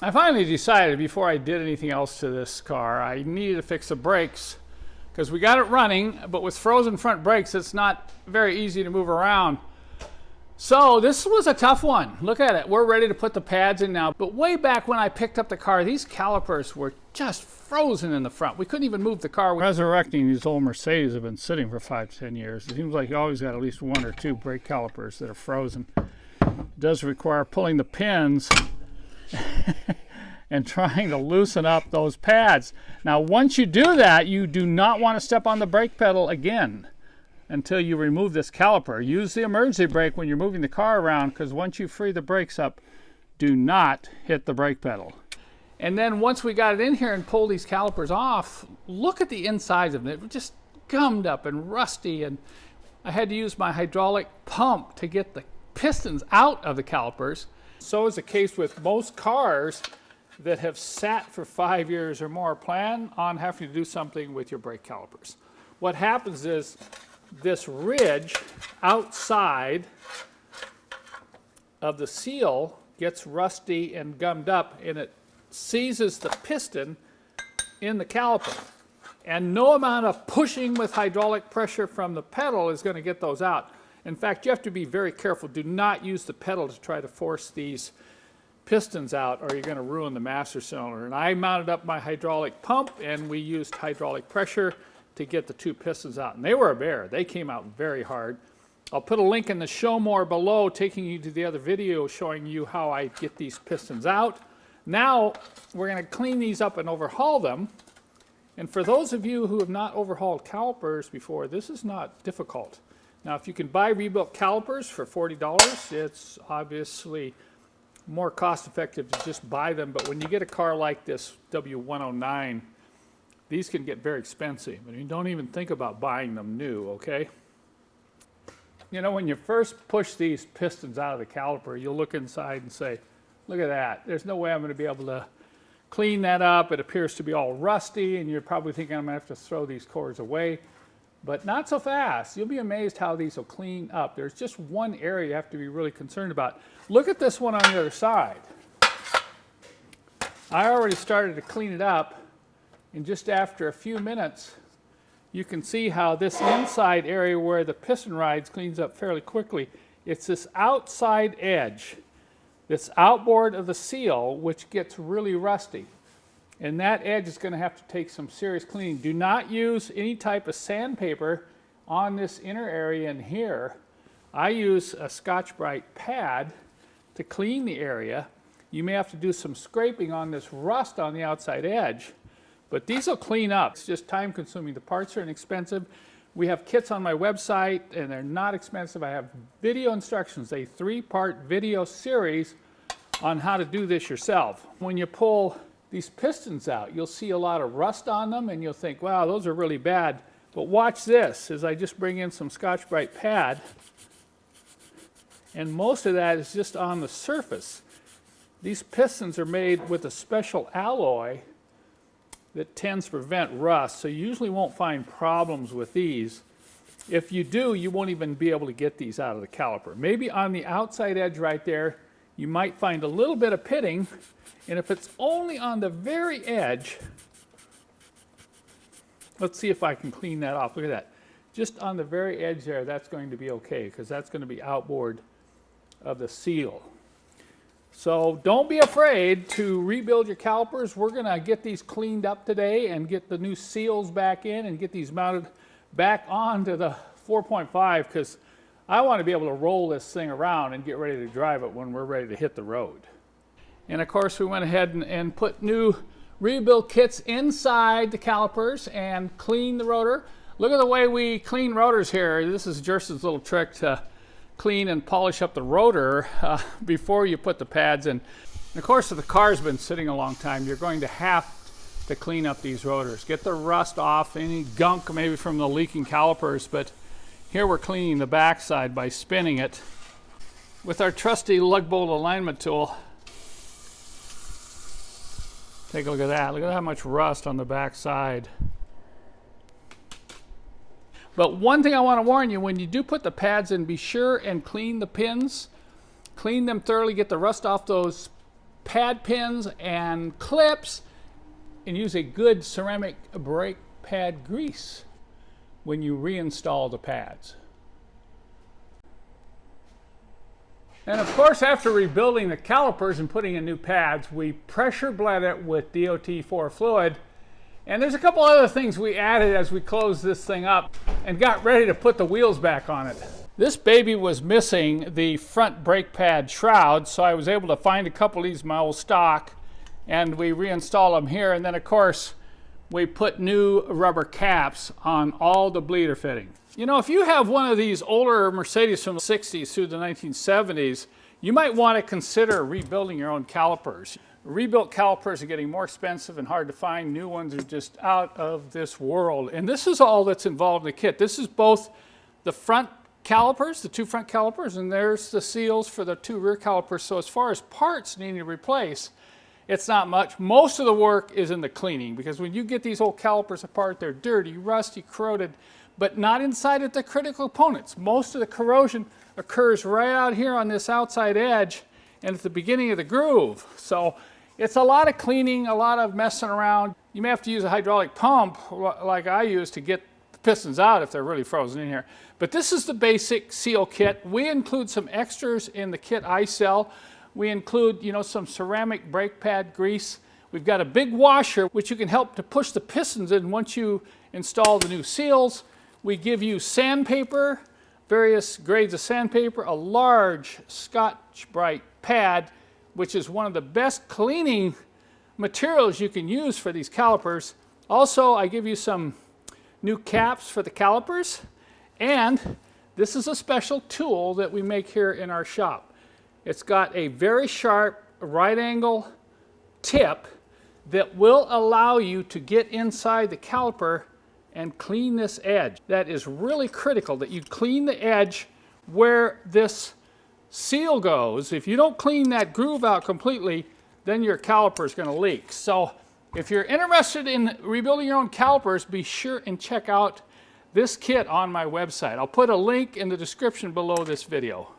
I finally decided before I did anything else to this car, I needed to fix the brakes because we got it running, but with frozen front brakes, it's not very easy to move around. So this was a tough one. Look at it. We're ready to put the pads in now. But way back when I picked up the car, these calipers were just frozen in the front. We couldn't even move the car. Resurrecting these old Mercedes have been sitting for 5 to 10 years. It seems like you always got at least 1 or 2 brake calipers that are frozen. It does require pulling the pins and trying to loosen up those pads. Now, once you do that, you do not want to step on the brake pedal again until you remove this caliper. Use the emergency brake when you're moving the car around, because once you free the brakes up, do not hit the brake pedal. And then once we got it in here and pulled these calipers off, look at the insides of it. It was just gummed up and rusty, and I had to use my hydraulic pump to get the pistons out of the calipers. So is the case with most cars that have sat for 5 years or more. Plan on having to do something with your brake calipers. What happens is this ridge outside of the seal gets rusty and gummed up, and it seizes the piston in the caliper. And no amount of pushing with hydraulic pressure from the pedal is going to get those out. In fact, you have to be very careful. Do not use the pedal to try to force these pistons out, or you're going to ruin the master cylinder. And I mounted up my hydraulic pump, and we used hydraulic pressure to get the 2 pistons out. And they were a bear. They came out very hard. I'll put a link in the show more below, taking you to the other video showing you how I get these pistons out. Now we're going to clean these up and overhaul them. And for those of you who have not overhauled calipers before, this is not difficult. Now, if you can buy rebuilt calipers for $40, it's obviously more cost effective to just buy them. But when you get a car like this W109, these can get very expensive, and you don't even think about buying them new, okay? You know, when you first push these pistons out of the caliper, you'll look inside and say, look at that. There's no way I'm going to be able to clean that up. It appears to be all rusty, and you're probably thinking I'm going to have to throw these cores away. But not so fast. You'll be amazed how these will clean up. There's just one area you have to be really concerned about. Look at this one on the other side. I already started to clean it up. And just after a few minutes, you can see how this inside area where the piston rides cleans up fairly quickly. It's this outside edge, this outboard of the seal, which gets really rusty. And that edge is going to have to take some serious cleaning. Do not use any type of sandpaper on this inner area in here. I use a Scotch-Brite pad to clean the area. You may have to do some scraping on this rust on the outside edge. But these will clean up. It's just time consuming. The parts are inexpensive. We have kits on my website, and they're not expensive. I have video instructions, a 3-part video series on how to do this yourself. When you pull these pistons out, you'll see a lot of rust on them, and you'll think, wow, those are really bad. But watch this as I just bring in some Scotch-Brite pad, and most of that is just on the surface. These pistons are made with a special alloy that tends to prevent rust, so you usually won't find problems with these. If you do, you won't even be able to get these out of the caliper. Maybe on the outside edge right there, you might find a little bit of pitting, and if it's only on the very edge, let's see if I can clean that off. Look at that. Just on the very edge there, that's going to be okay, because that's going to be outboard of the seal. So don't be afraid to rebuild your calipers. We're going to get these cleaned up today and get the new seals back in and get these mounted back onto the 4.5, because I want to be able to roll this thing around and get ready to drive it when we're ready to hit the road. And of course, we went ahead and put new rebuild kits inside the calipers and cleaned the rotor. Look at the way we clean rotors here. This is Jerson's little trick to clean and polish up the rotor before you put the pads in. And of course, if the car's been sitting a long time, you're going to have to clean up these rotors. Get the rust off, any gunk maybe from the leaking calipers, but here we're cleaning the backside by spinning it with our trusty lug bolt alignment tool. Take a look at that. Look at how much rust on the backside. But one thing I want to warn you, when you do put the pads in, be sure and clean the pins. Clean them thoroughly, get the rust off those pad pins and clips, and use a good ceramic brake pad grease when you reinstall the pads. And of course, after rebuilding the calipers and putting in new pads, we pressure bled it with DOT4 fluid. And there's a couple other things we added as we closed this thing up and got ready to put the wheels back on it. This baby was missing the front brake pad shroud, so I was able to find a couple of these in my old stock, and we reinstalled them here. And then of course, we put new rubber caps on all the bleeder fitting. You know, if you have one of these older Mercedes from the 60s through the 1970s, you might want to consider rebuilding your own calipers. Rebuilt calipers are getting more expensive and hard to find. New ones are just out of this world. And this is all that's involved in the kit. This is both the front calipers, the two front calipers, and there's the seals for the two rear calipers. So as far as parts needing to replace, it's not much. Most of the work is in the cleaning, because when you get these old calipers apart, they're dirty, rusty, corroded, but not inside at the critical components. Most of the corrosion occurs right out here on this outside edge and at the beginning of the groove. So it's a lot of cleaning, a lot of messing around. You may have to use a hydraulic pump like I use to get the pistons out if they're really frozen in here. But this is the basic seal kit. We include some extras in the kit I sell. We include, you know, some ceramic brake pad grease. We've got a big washer which you can help to push the pistons in once you install the new seals. We give you sandpaper, various grades of sandpaper, a large Scotch-Brite pad, which is one of the best cleaning materials you can use for these calipers. Also, I give you some new caps for the calipers, and this is a special tool that we make here in our shop. It's got a very sharp right angle tip that will allow you to get inside the caliper and clean this edge. That is really critical, that you clean the edge where this seal goes. If you don't clean that groove out completely, then your caliper is going to leak. So if you're interested in rebuilding your own calipers, be sure and check out this kit on my website. I'll put a link in the description below this video.